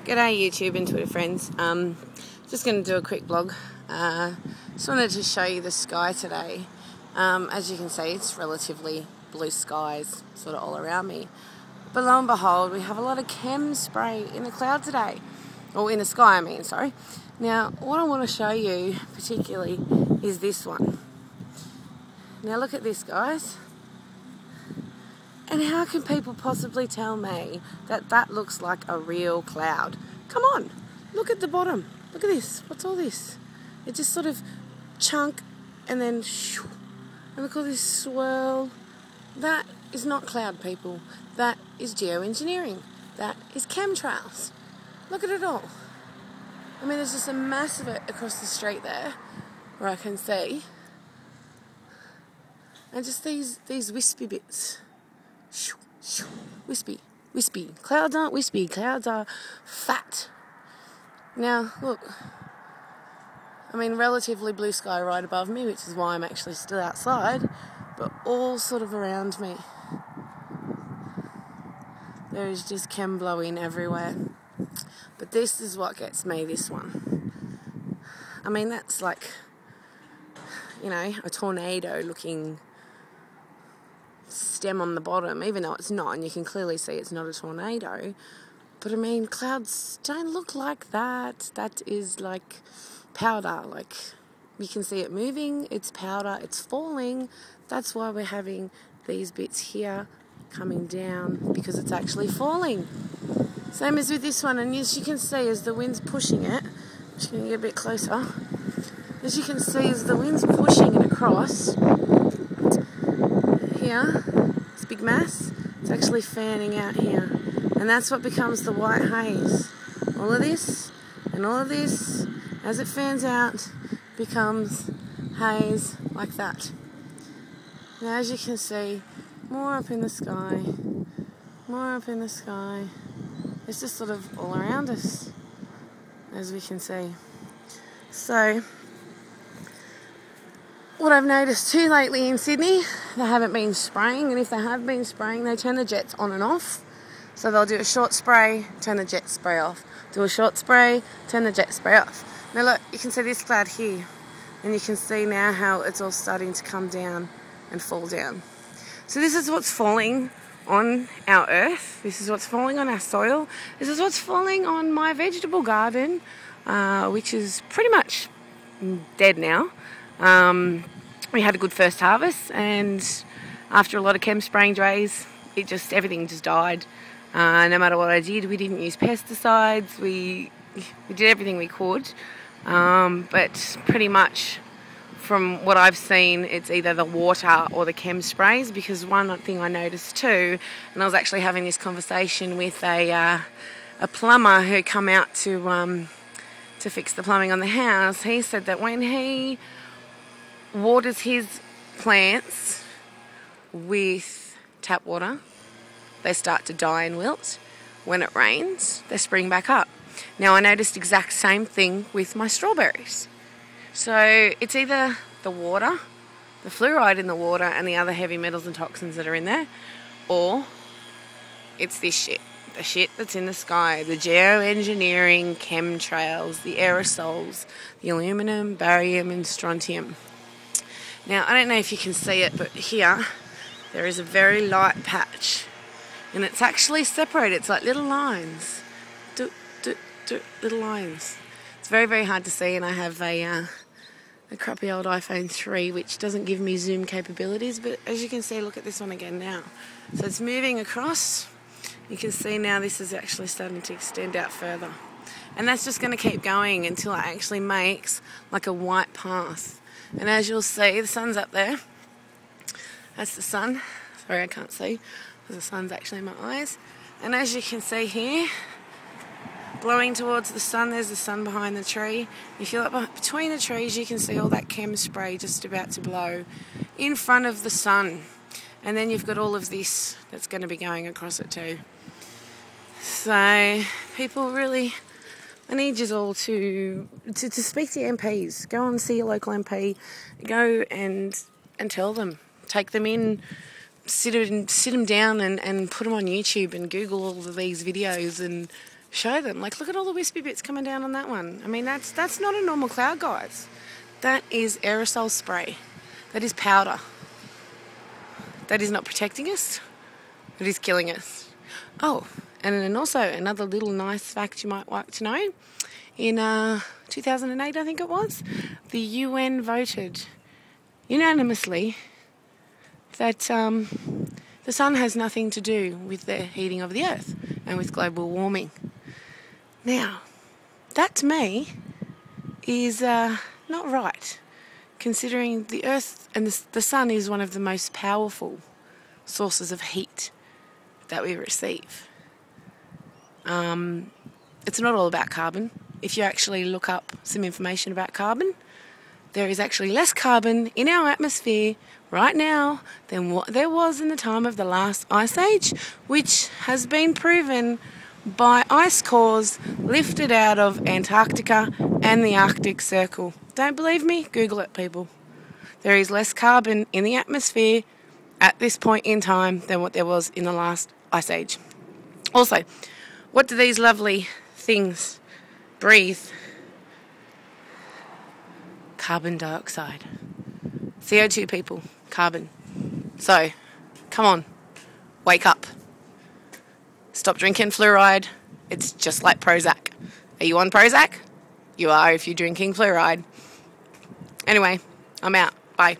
G'day YouTube and Twitter friends. Just going to do a quick blog. Just wanted to show you the sky today. As you can see, it's relatively blue skies sort of all around me. But lo and behold, we have a lot of chem spray in the cloud today. Or in the sky, I mean, sorry. Now, what I want to show you particularly is this one. Now look at this, guys. And how can people possibly tell me that that looks like a real cloud? Come on, look at the bottom. Look at this. What's all this? It just sort of chunk and then shoo. And look at all this swirl. That is not cloud, people. That is geoengineering. That is chemtrails. Look at it all. I mean, there's just a mass of it across the street there where I can see. And just these wispy bits. Wispy. Clouds aren't wispy. Clouds are fat. Now, look. I mean, relatively blue sky right above me, which is why I'm actually still outside, but all sort of around me. There is just chem blowing everywhere. But this is what gets me, this one. I mean, that's like, you know, a tornado looking stem on the bottom, even though it's not, and you can clearly see it's not a tornado. But I mean, clouds don't look like that. That is like powder. Like, you can see it moving, it's powder, it's falling. That's why we're having these bits here coming down, because it's actually falling. Same as with this one, and as you can see, as the wind's pushing it, I'm just going to get a bit closer. As you can see, as the wind's pushing it across here, this big mass, it's actually fanning out here. And that's what becomes the white haze. All of this and all of this, as it fans out, becomes haze like that. Now, as you can see, more up in the sky, more up in the sky. It's just sort of all around us, as we can see. So, what I've noticed too lately in Sydney, they haven't been spraying, and if they have been spraying, they turn the jets on and off. So they'll do a short spray, turn the jet spray off. Do a short spray, turn the jet spray off. Now look, you can see this cloud here, and you can see now how it's all starting to come down and fall down. So this is what's falling on our earth. This is what's falling on our soil. This is what's falling on my vegetable garden, which is pretty much dead now. We had a good first harvest, and after a lot of chem spraying drays, everything just died. No matter what I did, we didn't use pesticides. We did everything we could, but pretty much from what I've seen, it's either the water or the chem sprays, because one thing I noticed too, and I was actually having this conversation with a plumber who come out to fix the plumbing on the house. He said that when he waters his plants with tap water, they start to die and wilt. When it rains, they spring back up. Now, I noticed exact same thing with my strawberries. So it's either the water, the fluoride in the water, and the other heavy metals and toxins that are in there, or it's this shit. The shit that's in the sky, the geoengineering, chemtrails, the aerosols, the aluminum, barium, and strontium. Now, I don't know if you can see it, but here there is a very light patch, and it's actually separated. It's like little lines, little lines. It's very, very hard to see, and I have a crappy old iPhone 3, which doesn't give me zoom capabilities, but as you can see, look at this one again now. So it's moving across. You can see now this is actually starting to extend out further. And that's just going to keep going until it actually makes like a white path. And as you'll see, the sun's up there. That's the sun. Sorry, I can't see, because the sun's actually in my eyes. And as you can see here, blowing towards the sun, there's the sun behind the tree. If you look between the trees, you can see all that chem spray just about to blow in front of the sun. And then you've got all of this that's going to be going across it too. So, people really, I need you all to speak to your MPs. Go and see your local MP. Go and tell them. Take them in, sit them down and put them on YouTube and Google all of these videos and show them. Like, look at all the wispy bits coming down on that one. I mean, that's not a normal cloud, guys. That is aerosol spray. That is powder. That is not protecting us. It is killing us. Oh, and then also another little nice fact you might like to know. In 2008, I think it was, the UN voted unanimously that the sun has nothing to do with the heating of the earth and with global warming. Now, that to me is not right, considering the earth and the sun is one of the most powerful sources of heat that we receive. It's not all about carbon. If you actually look up some information about carbon, there is actually less carbon in our atmosphere right now than what there was in the time of the last ice age, which has been proven by ice cores lifted out of Antarctica and the Arctic Circle. Don't believe me? Google it, people. There is less carbon in the atmosphere at this point in time than what there was in the last ice age. Also, what do these lovely things breathe? Carbon dioxide. CO2, people. Carbon. So, come on. Wake up. Stop drinking fluoride. It's just like Prozac. Are you on Prozac? You are if you're drinking fluoride. Anyway, I'm out. Bye.